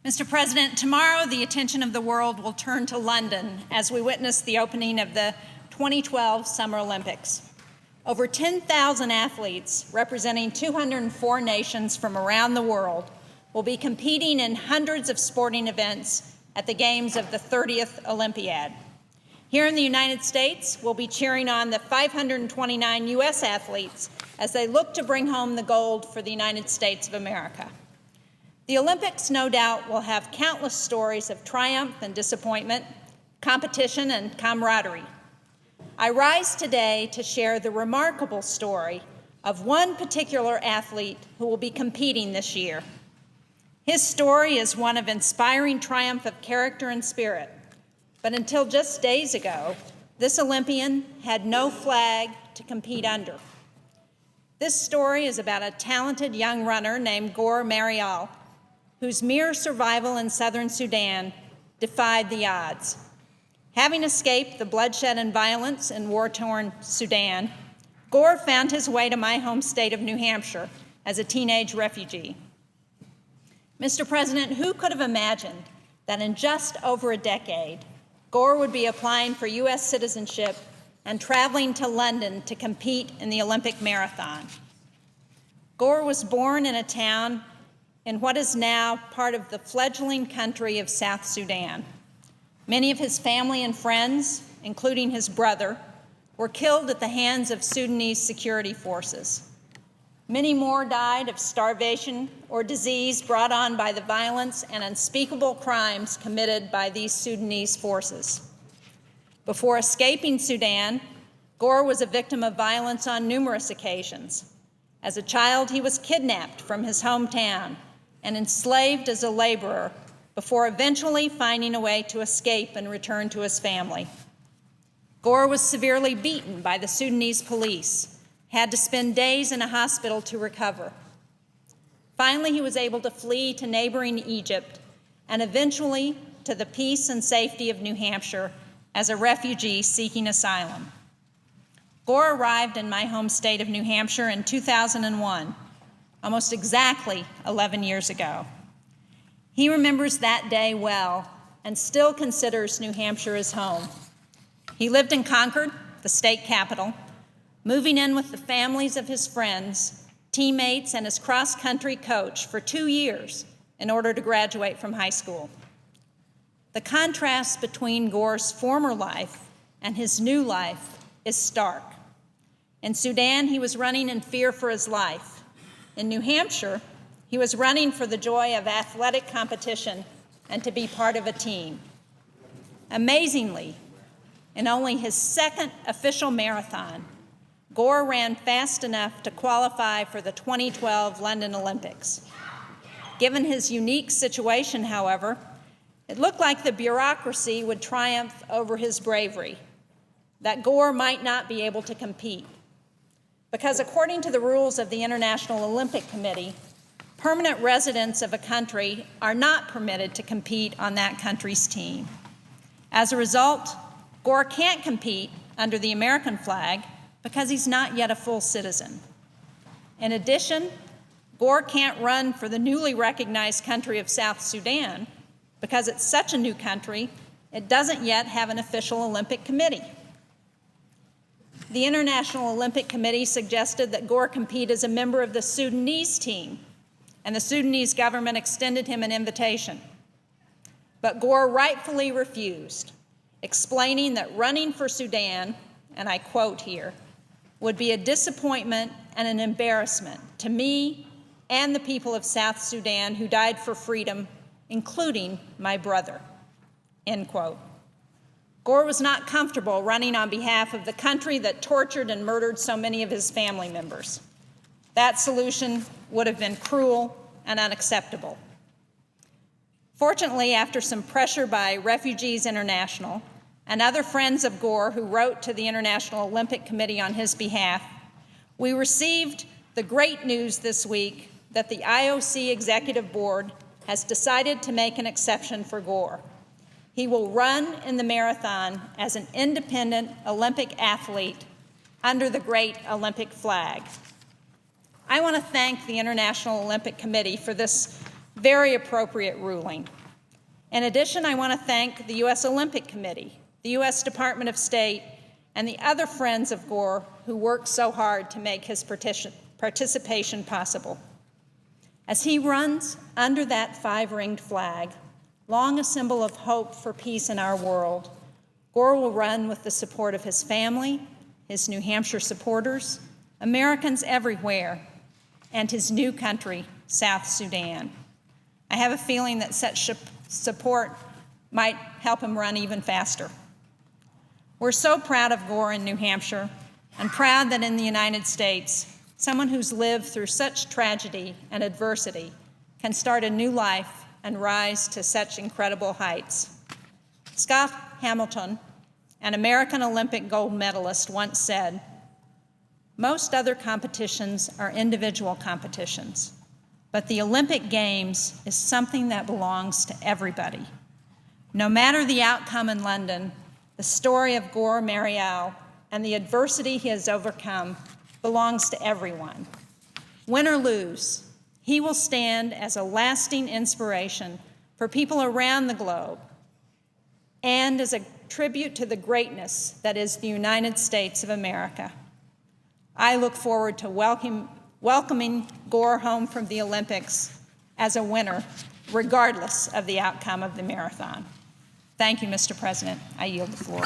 Mr. President, tomorrow the attention of the world will turn to London as we witness the opening of the 2012 Summer Olympics. Over 10,000 athletes representing 204 nations from around the world will be competing in hundreds of sporting events at the Games of the 30th Olympiad. Here in the United States, we'll be cheering on the 529 U.S. athletes as they look to bring home the gold for the United States of America. The Olympics, no doubt, will have countless stories of triumph and disappointment, competition and camaraderie. I rise today to share the remarkable story of one particular athlete who will be competing this year. His story is one of inspiring triumph of character and spirit, but until just days ago, this Olympian had no flag to compete under. This story is about a talented young runner named Guor Marial, whose mere survival in southern Sudan defied the odds. Having escaped the bloodshed and violence in war-torn Sudan, Guor found his way to my home state of New Hampshire as a teenage refugee. Mr. President, who could have imagined that in just over a decade, Guor would be applying for U.S. citizenship and traveling to London to compete in the Olympic marathon? Guor was born in a town in what is now part of the fledgling country of South Sudan. Many of his family and friends, including his brother, were killed at the hands of Sudanese security forces. Many more died of starvation or disease brought on by the violence and unspeakable crimes committed by these Sudanese forces. Before escaping Sudan, Guor was a victim of violence on numerous occasions. As a child, he was kidnapped from his hometown and enslaved as a laborer before eventually finding a way to escape and return to his family. Guor was severely beaten by the Sudanese police, had to spend days in a hospital to recover. Finally, he was able to flee to neighboring Egypt and eventually to the peace and safety of New Hampshire as a refugee seeking asylum. Guor arrived in my home state of New Hampshire in 2001, almost exactly 11 years ago. He remembers that day well and still considers New Hampshire his home. He lived in Concord, the state capital, moving in with the families of his friends, teammates, and his cross-country coach for 2 years in order to graduate from high school. The contrast between Guor's former life and his new life is stark. In Sudan, he was running in fear for his life. In New Hampshire, he was running for the joy of athletic competition and to be part of a team. Amazingly, in only his second official marathon, Guor ran fast enough to qualify for the 2012 London Olympics. Given his unique situation, however, it looked like the bureaucracy would triumph over his bravery, that Guor might not be able to compete. Because according to the rules of the International Olympic Committee, permanent residents of a country are not permitted to compete on that country's team. As a result, Guor can't compete under the American flag because he's not yet a full citizen. In addition, Guor can't run for the newly recognized country of South Sudan because it's such a new country, it doesn't yet have an official Olympic committee. The International Olympic Committee suggested that Guor compete as a member of the Sudanese team, and the Sudanese government extended him an invitation. But Guor rightfully refused, explaining that running for Sudan, and I quote here, would be a disappointment and an embarrassment to me and the people of South Sudan who died for freedom, including my brother, end quote. Guor was not comfortable running on behalf of the country that tortured and murdered so many of his family members. That solution would have been cruel and unacceptable. Fortunately, after some pressure by Refugees International and other friends of Guor who wrote to the International Olympic Committee on his behalf, we received the great news this week that the IOC Executive Board has decided to make an exception for Guor. He will run in the marathon as an independent Olympic athlete under the great Olympic flag. I want to thank the International Olympic Committee for this Very appropriate ruling. In addition, I want to thank the U.S. Olympic Committee, the U.S. Department of State, and the other friends of Guor who worked so hard to make his participation possible. As he runs under that 5-ringed flag, long a symbol of hope for peace in our world, Guor will run with the support of his family, his New Hampshire supporters, Americans everywhere, and his new country, South Sudan. I have a feeling that such support might help him run even faster. We're so proud of Guor in New Hampshire, and proud that in the United States, someone who's lived through such tragedy and adversity can start a new life and rise to such incredible heights. Scott Hamilton, an American Olympic gold medalist, once said, "Most other competitions are individual competitions, but the Olympic Games is something that belongs to everybody. No matter the outcome in London, the story of Guor Marial and the adversity he has overcome belongs to everyone. Win or lose, he will stand as a lasting inspiration for people around the globe and as a tribute to the greatness that is the United States of America. I look forward to welcoming Guor home from the Olympics as a winner, regardless of the outcome of the marathon." Thank you, Mr. President. I yield the floor.